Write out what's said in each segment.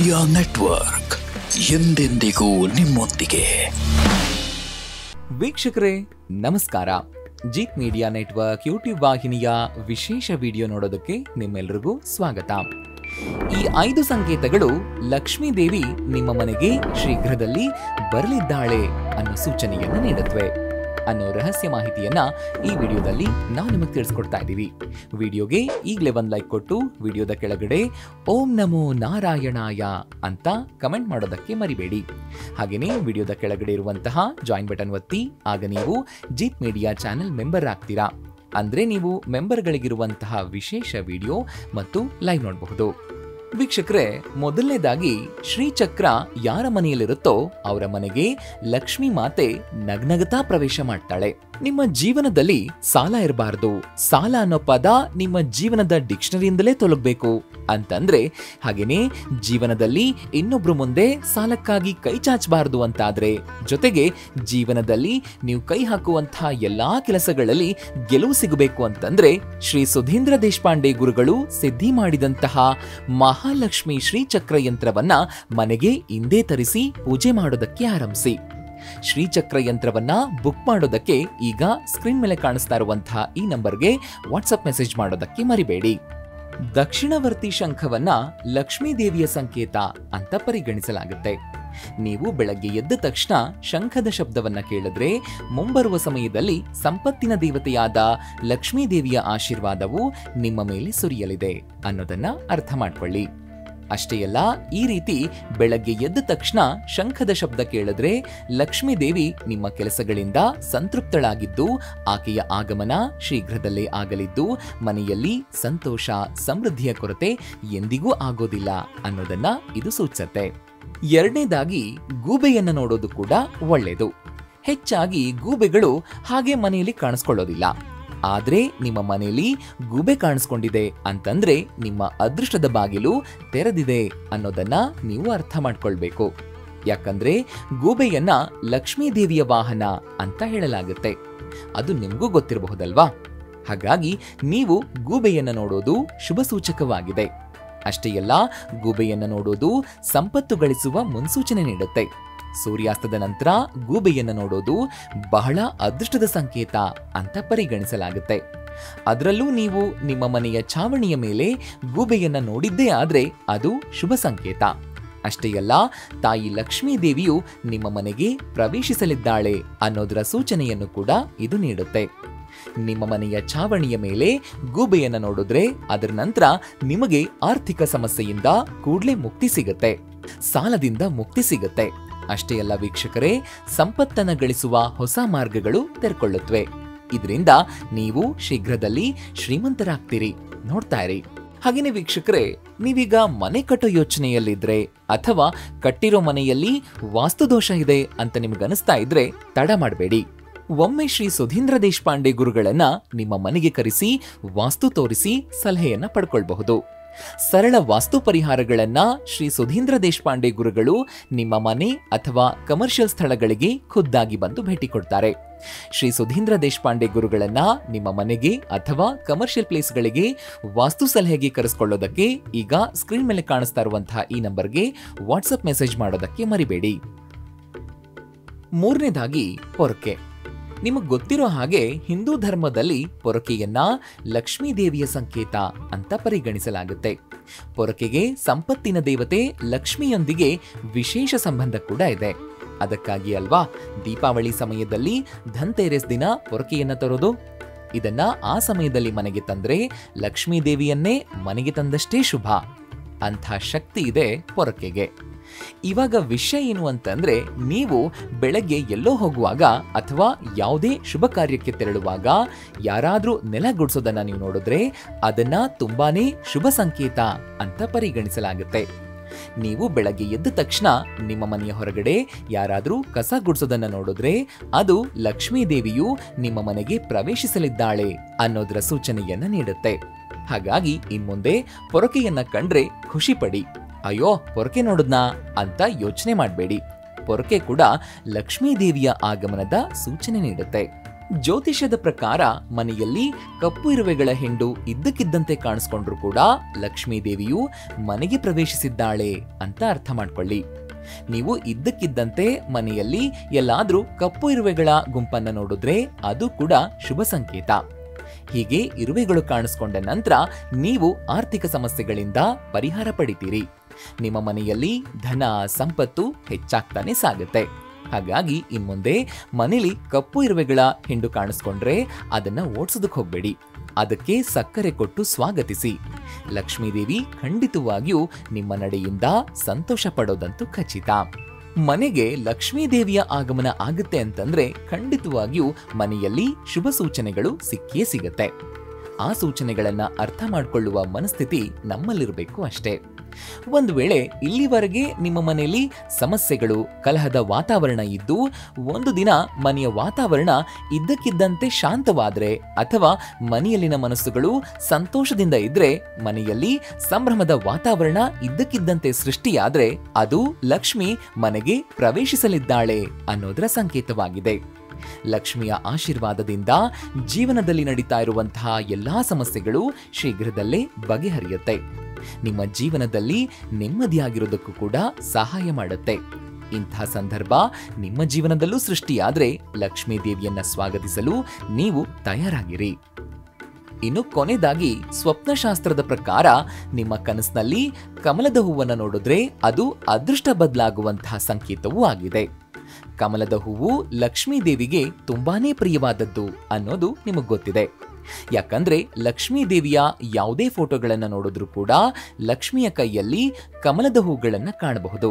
Media network ಎಂದೆಂದಿಗೂ ನಿಮ್ಮೊಂದಿಗೆ. ವೀಕ್ಷಕರೇ ನಮಸ್ಕಾರ. ಜೀತ್ ಮೀಡಿಯಾ ನೆಟ್ವರ್ಕ್ ಯೂಟ್ಯೂಬ್ ವಾಹಿನಿಯ ವಿಶೇಷ ವಿಡಿಯೋ ನೋಡೋದಕ್ಕೆ ನಿಮ್ಮೆಲ್ಲರಿಗೂ ಸ್ವಾಗತ. ಈ 5 ಸಂಕೇತಗಳು ಲಕ್ಷ್ಮೀ ದೇವಿ ನಿಮ್ಮ ಮನೆಗೆ ಶೀಘ್ರದಲ್ಲಿ ಬರಲಿದ್ದಾಳೆ ಅನ್ನೋ ಸೂಚನೆಯನ್ನು ನೀಡುತ್ತವೆ ಅನ್ನೋ ರಹಸ್ಯ ಮಾಹಿತಿಯನ್ನ ಈ ವಿಡಿಯೋದಲ್ಲಿ ನಾವು ನಿಮಗೆ ತಿಳಿಸ್ಕೊಡ್ತಾ ಇದ್ದೀವಿ. ವಿಡಿಯೋಗೆ ಈಗಲೇ ಒಂದು ಲೈಕ್ ಕೊಟ್ಟು ವಿಡಿಯೋದ ಕೆಳಗಡೆ ಓಂ ನಮೋ ನಾರಾಯಣಾಯ ಅಂತ ಕಮೆಂಟ್ ಮಾಡೋದಕ್ಕೆ ಮರಿಬೇಡಿ. ಹಾಗೆಯೇ ವಿಡಿಯೋದ ಕೆಳಗಡೆ ಇರುವಂತಹ ಜಾಯಿನ್ ಬಟನ್ ಒತ್ತಿ, ಆಗ ನೀವು ಜೀತ್ ಮೀಡಿಯಾ ಚಾನೆಲ್ ಮೆಂಬರ್ ಆಗ್ತೀರಾ. ಅಂದ್ರೆ ನೀವು ಮೆಂಬರ್ಗಳಿಗಿರುವಂತಹ ವಿಶೇಷ ವಿಡಿಯೋ ಮತ್ತು ಲೈವ್ ನೋಡಬಹುದು. ವೀಕ್ಷಕರೇ, ಮೊದಲನೇದಾಗಿ ಶ್ರೀಚಕ್ರ ಯಾರ ಮನೆಯಲ್ಲಿರುತ್ತೋ ಅವರ ಮನೆಗೆ ಲಕ್ಷ್ಮೀ ಮಾತೆ ನಗ್ನಗತಾ ಪ್ರವೇಶ ಮಾಡ್ತಾಳೆ. ನಿಮ್ಮ ಜೀವನದಲ್ಲಿ ಸಾಲ ಇರಬಾರ್ದು, ಸಾಲ ಅನ್ನೋ ಪದ ನಿಮ್ಮ ಜೀವನದ ಡಿಕ್ಷನರಿಯಿಂದಲೇ ತೊಲಗಬೇಕು ಅಂತಂದ್ರೆ, ಹಾಗೇನೆ ಜೀವನದಲ್ಲಿ ಇನ್ನೊಬ್ರು ಮುಂದೆ ಸಾಲಕ್ಕಾಗಿ ಕೈ ಚಾಚಬಾರದು ಅಂತಾದ್ರೆ, ಜೊತೆಗೆ ಜೀವನದಲ್ಲಿ ನೀವು ಕೈ ಹಾಕುವಂತಹ ಎಲ್ಲಾ ಕೆಲಸಗಳಲ್ಲಿ ಗೆಲುವು ಸಿಗಬೇಕು ಅಂತಂದ್ರೆ, ಶ್ರೀ ಸುಧೀಂದ್ರ ದೇಶಪಾಂಡೆ ಗುರುಗಳು ಸಿದ್ಧಿ ಮಾಡಿದಂತಹ ಮಹಾಲಕ್ಷ್ಮಿ ಶ್ರೀಚಕ್ರ ಯಂತ್ರವನ್ನ ಮನೆಗೆ ಇಂದೇ ತರಿಸಿ ಪೂಜೆ ಮಾಡೋದಕ್ಕೆ ಆರಂಭಿಸಿ. ಶ್ರೀಚಕ್ರ ಯಂತ್ರವನ್ನ ಬುಕ್ ಮಾಡೋದಕ್ಕೆ ಈಗ ಸ್ಕ್ರೀನ್ ಮೇಲೆ ಕಾಣಿಸ್ತಾ ಇರುವಂತಹ ಈ ನಂಬರ್ಗೆ ವಾಟ್ಸ್ಆಪ್ ಮೆಸೇಜ್ ಮಾಡೋದಕ್ಕೆ ಮರಿಬೇಡಿ. ದಕ್ಷಿಣವರ್ತಿ ಶಂಖವನ್ನ ಲಕ್ಷ್ಮೀ ದೇವಿಯ ಸಂಕೇತ ಅಂತ ಪರಿಗಣಿಸಲಾಗುತ್ತೆ. ನೀವು ಬೆಳಗ್ಗೆ ಎದ್ದ ತಕ್ಷಣ ಶಂಖದ ಶಬ್ದವನ್ನ ಕೇಳಿದ್ರೆ ಮುಂಬರುವ ಸಮಯದಲ್ಲಿ ಸಂಪತ್ತಿನ ದೇವತೆಯಾದ ಲಕ್ಷ್ಮೀ ದೇವಿಯ ಆಶೀರ್ವಾದವು ನಿಮ್ಮ ಮೇಲೆ ಸುರಿಯಲಿದೆ ಅನ್ನೋದನ್ನ ಅರ್ಥ ಮಾಡ್ಕೊಳ್ಳಿ. ಅಷ್ಟೇ ಅಲ್ಲ, ಈ ರೀತಿ ಬೆಳಗ್ಗೆ ಎದ್ದ ತಕ್ಷಣ ಶಂಖದ ಶಬ್ದ ಕೇಳಿದ್ರೆ ಲಕ್ಷ್ಮೀ ದೇವಿ ನಿಮ್ಮ ಕೆಲಸಗಳಿಂದ ಸಂತೃಪ್ತಳಾಗಿದ್ದು ಆಕೆಯ ಆಗಮನ ಶೀಘ್ರದಲ್ಲೇ ಆಗಲಿದ್ದು ಮನೆಯಲ್ಲಿ ಸಂತೋಷ ಸಮೃದ್ಧಿಯ ಕೊರತೆ ಎಂದಿಗೂ ಆಗೋದಿಲ್ಲ ಅನ್ನೋದನ್ನ ಇದು ಸೂಚಿಸುತ್ತೆ. ಎರಡನೇದಾಗಿ ಗೂಬೆಯನ್ನ ನೋಡೋದು ಕೂಡ ಒಳ್ಳೆಯದು. ಹೆಚ್ಚಾಗಿ ಗೂಬೆಗಳು ಹಾಗೆ ಮನೆಯಲ್ಲಿ ಕಾಣಿಸ್ಕೊಳ್ಳೋದಿಲ್ಲ. ಆದ್ರೆ ನಿಮ್ಮ ಮನೆಯಲ್ಲಿ ಗೂಬೆ ಕಾಣಿಸ್ಕೊಂಡಿದೆ ಅಂತಂದ್ರೆ ನಿಮ್ಮ ಅದೃಷ್ಟದ ಬಾಗಿಲು ತೆರೆದಿದೆ ಅನ್ನೋದನ್ನ ನೀವು ಅರ್ಥ ಮಾಡ್ಕೊಳ್ಬೇಕು. ಯಾಕಂದ್ರೆ ಗೂಬೆಯನ್ನ ಲಕ್ಷ್ಮೀ ದೇವಿಯ ವಾಹನ ಅಂತ ಹೇಳಲಾಗುತ್ತೆ. ಅದು ನಿಮ್ಗೂ ಗೊತ್ತಿರಬಹುದಲ್ವಾ? ಹಾಗಾಗಿ ನೀವು ಗೂಬೆಯನ್ನ ನೋಡೋದು ಶುಭ ಸೂಚಕವಾಗಿದೆ. ಅಷ್ಟೇ ಅಲ್ಲ, ಗೂಬೆಯನ್ನ ನೋಡೋದು ಸಂಪತ್ತು ಗಳಿಸುವ ಮುನ್ಸೂಚನೆ ನೀಡುತ್ತೆ. ಸೂರ್ಯಾಸ್ತದ ನಂತರ ಗೂಬೆಯನ್ನು ನೋಡೋದು ಬಹಳ ಅದೃಷ್ಟದ ಸಂಕೇತ ಅಂತ ಪರಿಗಣಿಸಲಾಗುತ್ತೆ. ಅದರಲ್ಲೂ ನೀವು ನಿಮ್ಮ ಮನೆಯ ಛಾವಣಿಯ ಮೇಲೆ ಗೂಬೆಯನ್ನ ನೋಡಿದ್ದೇ ಆದ್ರೆ ಅದು ಶುಭ ಸಂಕೇತ. ಅಷ್ಟೇ ಅಲ್ಲ, ತಾಯಿ ಲಕ್ಷ್ಮೀ ದೇವಿಯು ನಿಮ್ಮ ಮನೆಗೆ ಪ್ರವೇಶಿಸಲಿದ್ದಾಳೆ ಅನ್ನೋದರ ಸೂಚನೆಯನ್ನು ಕೂಡ ಇದು ನೀಡುತ್ತೆ. ನಿಮ್ಮ ಮನೆಯ ಛಾವಣಿಯ ಮೇಲೆ ಗೂಬೆಯನ್ನ ನೋಡಿದ್ರೆ ಅದರ ನಂತರ ನಿಮಗೆ ಆರ್ಥಿಕ ಸಮಸ್ಯೆಯಿಂದ ಕೂಡಲೇ ಮುಕ್ತಿ ಸಿಗುತ್ತೆ, ಸಾಲದಿಂದ ಮುಕ್ತಿ ಸಿಗುತ್ತೆ. ಅಷ್ಟೇ ಅಲ್ಲ ವೀಕ್ಷಕರೇ, ಸಂಪತ್ತನ್ನು ಗಳಿಸುವ ಹೊಸ ಮಾರ್ಗಗಳು ತೆರೆಕೊಳ್ಳುತ್ತವೆ. ಇದರಿಂದ ನೀವು ಶೀಘ್ರದಲ್ಲಿ ಶ್ರೀಮಂತರಾಗ್ತೀರಿ. ನೋಡ್ತಾ ಇರಿ. ಹಾಗೇನೆ ವೀಕ್ಷಕರೇ, ನೀವೀಗ ಮನೆ ಕಟ್ಟೋ ಯೋಚನೆಯಲ್ಲಿದ್ರೆ ಅಥವಾ ಕಟ್ಟಿರೋ ಮನೆಯಲ್ಲಿ ವಾಸ್ತುದೋಷ ಇದೆ ಅಂತ ನಿಮ್ಗನಿಸ್ತಾ ಇದ್ರೆ ತಡ ಮಾಡಬೇಡಿ. ಒಮ್ಮೆ ಶ್ರೀ ಸುಧೀಂದ್ರ ದೇಶಪಾಂಡೆ ಗುರುಗಳನ್ನ ನಿಮ್ಮ ಮನೆಗೆ ಕರೆಸಿ ವಾಸ್ತು ತೋರಿಸಿ ಸಲಹೆಯನ್ನ ಪಡ್ಕೊಳ್ಬಹುದು. ಸರಳ ವಾಸ್ತು ಪರಿಹಾರಗಳನ್ನ ಶ್ರೀ ಸುಧೀಂದ್ರ ದೇಶಪಾಂಡೆ ಗುರುಗಳು ನಿಮ್ಮ ಮನೆ ಅಥವಾ ಕಮರ್ಷಿಯಲ್ ಸ್ಥಳಗಳಿಗೆ ಖುದ್ದಾಗಿ ಬಂದು ಭೇಟಿ ಕೊಡ್ತಾರೆ. ಶ್ರೀ ಸುಧೀಂದ್ರ ದೇಶಪಾಂಡೆ ಗುರುಗಳನ್ನ ನಿಮ್ಮ ಮನೆಗೆ ಅಥವಾ ಕಮರ್ಷಿಯಲ್ ಪ್ಲೇಸ್ಗಳಿಗೆ ವಾಸ್ತು ಸಲಹೆಗೆ ಕರೆಸ್ಕೊಳ್ಳೋದಕ್ಕೆ ಈಗ ಸ್ಕ್ರೀನ್ ಮೇಲೆ ಕಾಣಿಸ್ತಾ ಇರುವಂತಹ ಈ ನಂಬರ್ಗೆ ವಾಟ್ಸ್ಆಪ್ ಮೆಸೇಜ್ ಮಾಡೋದಕ್ಕೆ ಮರಿಬೇಡಿ. ಮೂರನೇದಾಗಿ ಪೊರಕೆ. ನಿಮಗೆ ಗೊತ್ತಿರೋ ಹಾಗೆ ಹಿಂದೂ ಧರ್ಮದಲ್ಲಿ ಪೊರಕೆಯನ್ನ ಲಕ್ಷ್ಮೀ ದೇವಿಯ ಸಂಕೇತ ಅಂತ ಪರಿಗಣಿಸಲಾಗುತ್ತೆ. ಪೊರಕೆಗೆ ಸಂಪತ್ತಿನ ದೇವತೆ ಲಕ್ಷ್ಮಿಯೊಂದಿಗೆ ವಿಶೇಷ ಸಂಬಂಧ ಕೂಡ ಇದೆ. ಅದಕ್ಕಾಗಿ ಅಲ್ವಾ ದೀಪಾವಳಿ ಸಮಯದಲ್ಲಿ ಧನ್ತೆರೇಸ್ ದಿನ ಪೊರಕೆಯನ್ನ ತರೋದು. ಇದನ್ನ ಆ ಸಮಯದಲ್ಲಿ ಮನೆಗೆ ತಂದ್ರೆ ಲಕ್ಷ್ಮೀ ದೇವಿಯನ್ನೇ ಮನೆಗೆ ತಂದಷ್ಟೇ ಶುಭ. ಅಂಥ ಶಕ್ತಿ ಇದೆ ಪೊರಕೆಗೆ. ಇವಾಗ ವಿಷಯ ಏನು ಅಂತಂದ್ರೆ, ನೀವು ಬೆಳಗ್ಗೆ ಎಲ್ಲೋ ಹೋಗುವಾಗ ಅಥವಾ ಯಾವುದೇ ಶುಭ ಕಾರ್ಯಕ್ಕೆ ತೆರಳುವಾಗ ಯಾರಾದ್ರೂ ನೆಲ ಗುಡಿಸೋದನ್ನ ನೀವು ನೋಡಿದ್ರೆ ಅದನ್ನ ತುಂಬಾನೇ ಶುಭ ಸಂಕೇತ ಅಂತ ಪರಿಗಣಿಸಲಾಗುತ್ತೆ. ನೀವು ಬೆಳಗ್ಗೆ ಎದ್ದ ತಕ್ಷಣ ನಿಮ್ಮ ಮನೆಯ ಹೊರಗಡೆ ಯಾರಾದ್ರೂ ಕಸ ಗುಡಿಸೋದನ್ನ ನೋಡಿದ್ರೆ ಅದು ಲಕ್ಷ್ಮೀ ದೇವಿಯು ನಿಮ್ಮ ಮನೆಗೆ ಪ್ರವೇಶಿಸಲಿದ್ದಾಳೆ ಅನ್ನೋದರ ಸೂಚನೆಯನ್ನ ನೀಡುತ್ತೆ. ಹಾಗಾಗಿ ಇನ್ಮುಂದೆ ಪೊರಕೆಯನ್ನ ಕಂಡ್ರೆ ಖುಷಿ ಪಡಿ. ಅಯ್ಯೋ ಪೊರಕೆ ನೋಡಿದ್ನಾ ಅಂತ ಯೋಚನೆ ಮಾಡಬೇಡಿ. ಪೊರಕೆ ಕೂಡ ಲಕ್ಷ್ಮೀ ದೇವಿಯ ಆಗಮನದ ಸೂಚನೆ ನೀಡುತ್ತೆ. ಜ್ಯೋತಿಷ್ಯದ ಪ್ರಕಾರ ಮನೆಯಲ್ಲಿ ಕಪ್ಪು ಇರುವೆಗಳ ಹೆಂಡು ಇದ್ದಕ್ಕಿದ್ದಂತೆ ಕಾಣಿಸ್ಕೊಂಡ್ರು ಕೂಡ ಲಕ್ಷ್ಮೀ ದೇವಿಯು ಮನೆಗೆ ಪ್ರವೇಶಿಸಿದ್ದಾಳೆ ಅಂತ ಅರ್ಥ ಮಾಡ್ಕೊಳ್ಳಿ. ನೀವು ಇದ್ದಕ್ಕಿದ್ದಂತೆ ಮನೆಯಲ್ಲಿ ಎಲ್ಲಾದ್ರೂ ಕಪ್ಪು ಇರುವೆಗಳ ಗುಂಪನ್ನ ನೋಡಿದ್ರೆ ಅದು ಕೂಡ ಶುಭ ಸಂಕೇತ. ಹೀಗೆ ಇರುವೆಗಳು ಕಾಣಿಸ್ಕೊಂಡ ನಂತರ ನೀವು ಆರ್ಥಿಕ ಸಮಸ್ಯೆಗಳಿಂದ ಪರಿಹಾರ ಪಡಿತೀರಿ. ನಿಮ್ಮ ಮನೆಯಲ್ಲಿ ಧನ ಸಂಪತ್ತು ಹೆಚ್ಚಾಗ್ತಾನೆ ಸಾಗುತ್ತೆ. ಹಾಗಾಗಿ ಇನ್ಮುಂದೆ ಮನೇಲಿ ಕಪ್ಪು ಇರುವೆಗಳ ಹಿಂಡು ಕಾಣಿಸ್ಕೊಂಡ್ರೆ ಅದನ್ನ ಓಡಿಸೋದಕ್ಕೆ ಹೋಗ್ಬೇಡಿ, ಅದಕ್ಕೆ ಸಕ್ಕರೆ ಕೊಟ್ಟು ಸ್ವಾಗತಿಸಿ. ಲಕ್ಷ್ಮೀದೇವಿ ಖಂಡಿತವಾಗಿಯೂ ನಿಮ್ಮ ನಡೆಯಿಂದ ಸಂತೋಷ ಪಡೋದಂತೂ ಖಚಿತ. ಮನೆಗೆ ಲಕ್ಷ್ಮೀದೇವಿಯ ಆಗಮನ ಆಗುತ್ತೆ ಅಂತಂದ್ರೆ ಖಂಡಿತವಾಗಿಯೂ ಮನೆಯಲ್ಲಿ ಶುಭ ಸೂಚನೆಗಳು ಸಿಕ್ಕೇ ಸಿಗುತ್ತೆ. ಆ ಸೂಚನೆಗಳನ್ನ ಅರ್ಥ ಮಾಡಿಕೊಳ್ಳುವ ಮನಸ್ಥಿತಿ ನಮ್ಮಲ್ಲಿರಬೇಕು ಅಷ್ಟೇ. ಒಂದು ವೇಳೆ ಇಲ್ಲಿವರೆಗೆ ನಿಮ್ಮ ಮನೆಯಲ್ಲಿ ಸಮಸ್ಯೆಗಳು, ಕಲಹದ ವಾತಾವರಣ ಇದ್ದು ಒಂದು ದಿನ ಮನೆಯ ವಾತಾವರಣ ಇದ್ದಕ್ಕಿದ್ದಂತೆ ಶಾಂತವಾದ್ರೆ ಅಥವಾ ಮನೆಯಲ್ಲಿನ ಮನಸ್ಸುಗಳು ಸಂತೋಷದಿಂದ ಇದ್ರೆ, ಮನೆಯಲ್ಲಿ ಸಂಭ್ರಮದ ವಾತಾವರಣ ಇದ್ದಕ್ಕಿದ್ದಂತೆ ಸೃಷ್ಟಿಯಾದ್ರೆ ಅದು ಲಕ್ಷ್ಮಿ ಮನೆಗೆ ಪ್ರವೇಶಿಸಲಿದ್ದಾಳೆ ಅನ್ನೋದರ ಸಂಕೇತವಾಗಿದೆ. ಲಕ್ಷ್ಮಿಯ ಆಶೀರ್ವಾದದಿಂದ ಜೀವನದಲ್ಲಿ ನಡೀತಾ ಇರುವಂತಹ ಎಲ್ಲಾ ಸಮಸ್ಯೆಗಳು ಶೀಘ್ರದಲ್ಲೇ ಬಗೆಹರಿಯುತ್ತೆ. ನಿಮ್ಮ ಜೀವನದಲ್ಲಿ ನೆಮ್ಮದಿಯಾಗಿರೋದಕ್ಕೂ ಕೂಡ ಸಹಾಯ ಮಾಡುತ್ತೆ. ಇಂತಹ ಸಂದರ್ಭ ನಿಮ್ಮ ಜೀವನದಲ್ಲೂ ಸೃಷ್ಟಿಯಾದ್ರೆ ಲಕ್ಷ್ಮೀ ದೇವಿಯನ್ನ ಸ್ವಾಗತಿಸಲು ನೀವು ತಯಾರಾಗಿರಿ. ಇನ್ನು ಕೊನೆಯದಾಗಿ ಸ್ವಪ್ನಶಾಸ್ತ್ರದ ಪ್ರಕಾರ ನಿಮ್ಮ ಕನಸಿನಲ್ಲಿ ಕಮಲದ ಹೂವನ್ನು ನೋಡಿದ್ರೆ ಅದು ಅದೃಷ್ಟ ಬದಲಾಗುವಂತಹ ಸಂಕೇತವೂ ಆಗಿದೆ. ಕಮಲದ ಹೂವು ಲಕ್ಷ್ಮೀ ದೇವಿಗೆ ತುಂಬಾನೇ ಪ್ರಿಯವಾದದ್ದು ಅನ್ನೋದು ನಿಮಗೆ ಗೊತ್ತಿದೆ. ಯಾಕಂದ್ರೆ ಲಕ್ಷ್ಮೀ ದೇವಿಯ ಯಾವುದೇ ಫೋಟೋಗಳನ್ನ ನೋಡಿದ್ರೂ ಕೂಡ ಲಕ್ಷ್ಮಿಯ ಕೈಯಲ್ಲಿ ಕಮಲದ ಹೂಗಳನ್ನ ಕಾಣಬಹುದು.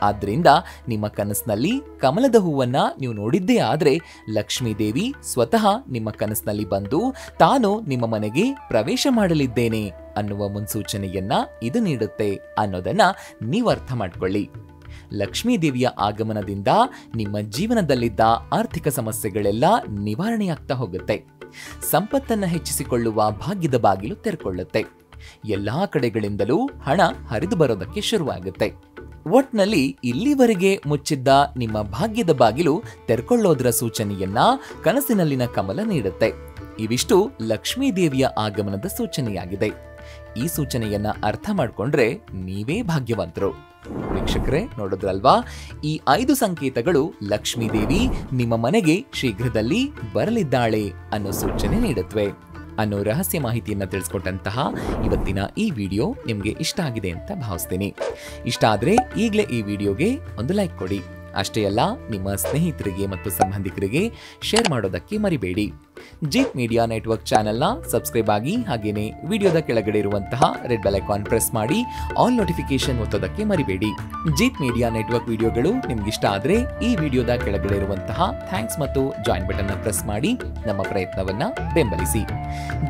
ಆದ್ರಿಂದ ನಿಮ್ಮ ಕನಸಿನಲ್ಲಿ ಕಮಲದ ಹೂವನ್ನ ನೀವು ನೋಡಿದ್ದೇ ಆದ್ರೆ ಲಕ್ಷ್ಮೀ ದೇವಿ ಸ್ವತಃ ನಿಮ್ಮ ಕನಸಿನಲ್ಲಿ ಬಂದು ತಾನು ನಿಮ್ಮ ಮನೆಗೆ ಪ್ರವೇಶ ಮಾಡಲಿದ್ದೇನೆ ಅನ್ನುವ ಮುನ್ಸೂಚನೆಯನ್ನ ಇದು ನೀಡುತ್ತೆ ಅನ್ನೋದನ್ನ ನೀವು ಅರ್ಥ ಮಾಡ್ಕೊಳ್ಳಿ. ಲಕ್ಷ್ಮೀ ದೇವಿಯ ಆಗಮನದಿಂದ ನಿಮ್ಮ ಜೀವನದಲ್ಲಿದ್ದ ಆರ್ಥಿಕ ಸಮಸ್ಯೆಗಳೆಲ್ಲ ನಿವಾರಣೆಯಾಗ್ತಾ ಹೋಗುತ್ತೆ. ಸಂಪತ್ತನ್ನ ಹೆಚ್ಚಿಸಿಕೊಳ್ಳುವ ಭಾಗ್ಯದ ಬಾಗಿಲು ತೆರೆಕೊಳ್ಳುತ್ತೆ. ಎಲ್ಲಾ ಕಡೆಗಳಿಂದಲೂ ಹಣ ಹರಿದು ಬರೋದಕ್ಕೆ ಶುರುವಾಗುತ್ತೆ. ಒಟ್ನಲ್ಲಿ ಇಲ್ಲಿವರೆಗೆ ಮುಚ್ಚಿದ್ದ ನಿಮ್ಮ ಭಾಗ್ಯದ ಬಾಗಿಲು ತೆರೆಕೊಳ್ಳೋದರ ಸೂಚನೆಯನ್ನ ಕನಸಿನಲ್ಲಿನ ಕಮಲ ನೀಡುತ್ತೆ. ಇವಿಷ್ಟು ಲಕ್ಷ್ಮೀ ದೇವಿಯ ಆಗಮನದ ಸೂಚನೆಯಾಗಿದೆ. ಈ ಸೂಚನೆಯನ್ನ ಅರ್ಥ ಮಾಡ್ಕೊಂಡ್ರೆ ನೀವೇ ಭಾಗ್ಯವಂತರು. ವೀಕ್ಷಕರೇ, ನೋಡಿದ್ರಲ್ವಾ? ಈ 5 ಸಂಕೇತಗಳು ಲಕ್ಷ್ಮೀ ದೇವಿ ನಿಮ್ಮ ಮನೆಗೆ ಶೀಘ್ರದಲ್ಲಿ ಬರಲಿದ್ದಾಳೆ ಅನ್ನೋ ಸೂಚನೆ ನೀಡುತ್ತವೆ ಅನ್ನೋ ರಹಸ್ಯ ಮಾಹಿತಿಯನ್ನ ತಿಳಿಸ್ಕೊಟ್ಟಂತಹ ಇವತ್ತಿನ ಈ ವಿಡಿಯೋ ನಿಮ್ಗೆ ಇಷ್ಟ ಆಗಿದೆ ಅಂತ ಭಾವಿಸ್ತೀನಿ. ಇಷ್ಟ ಆದ್ರೆ ಈಗಲೇ ಈ ವಿಡಿಯೋಗೆ ಒಂದು ಲೈಕ್ ಕೊಡಿ. ಅಷ್ಟೇ ಅಲ್ಲ, ನಿಮ್ಮ ಸ್ನೇಹಿತರಿಗೆ ಮತ್ತು ಸಂಬಂಧಿಕರಿಗೆ ಶೇರ್ ಮಾಡೋದಕ್ಕೆ ಮರಿಬೇಡಿ. ಜೀತ್ ಮೀಡಿಯಾ ನೆಟ್ವರ್ಕ್ ಚಾನೆಲ್ನ ಸಬ್ಸ್ಕ್ರೈಬ್ ಆಗಿ, ಹಾಗೇನೆ ವಿಡಿಯೋದ ಕೆಳಗಡೆ ಇರುವಂತಹ ರೆಡ್ ಬೆಲ್ ಐಕಾನ್ ಪ್ರೆಸ್ ಮಾಡಿ ಆಲ್ ನೋಟಿಫಿಕೇಶನ್ ಒತ್ತೋದಕ್ಕೆ ಮರಿಬೇಡಿ. ಜೀತ್ ಮೀಡಿಯಾ ನೆಟ್ವರ್ಕ್ ವಿಡಿಯೋಗಳು ನಿಮ್ಗೆ ಇಷ್ಟ ಆದ್ರೆ ಈ ವಿಡಿಯೋದ ಕೆಳಗಡೆ ಇರುವಂತಹ ಥ್ಯಾಂಕ್ಸ್ ಮತ್ತು ಜಾಯಿನ್ ಬಟನ್ ಪ್ರೆಸ್ ಮಾಡಿ ನಮ್ಮ ಪ್ರಯತ್ನವನ್ನ ಬೆಂಬಲಿಸಿ.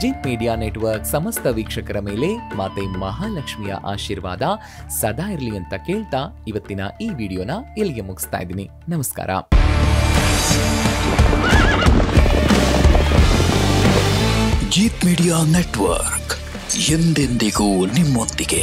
ಜೀತ್ ಮೀಡಿಯಾ ನೆಟ್ವರ್ಕ್ ಸಮಸ್ತ ವೀಕ್ಷಕರ ಮೇಲೆ ಮಾತೆ ಮಹಾಲಕ್ಷ್ಮಿಯ ಆಶೀರ್ವಾದ ಸದಾ ಇರಲಿ ಅಂತ ಕೇಳ್ತಾ ಇವತ್ತಿನ ಈ ವಿಡಿಯೋನ ಇಲ್ಲಿಗೆ ಮುಗಿಸ್ತಾ ಇದ್ದೀನಿ. ನಮಸ್ಕಾರ. ಜೀತ್ ಮೀಡಿಯಾ ನೆಟ್ವರ್ಕ್ ಎಂದೆಂದಿಗೂ ನಿಮ್ಮೊಂದಿಗೆ.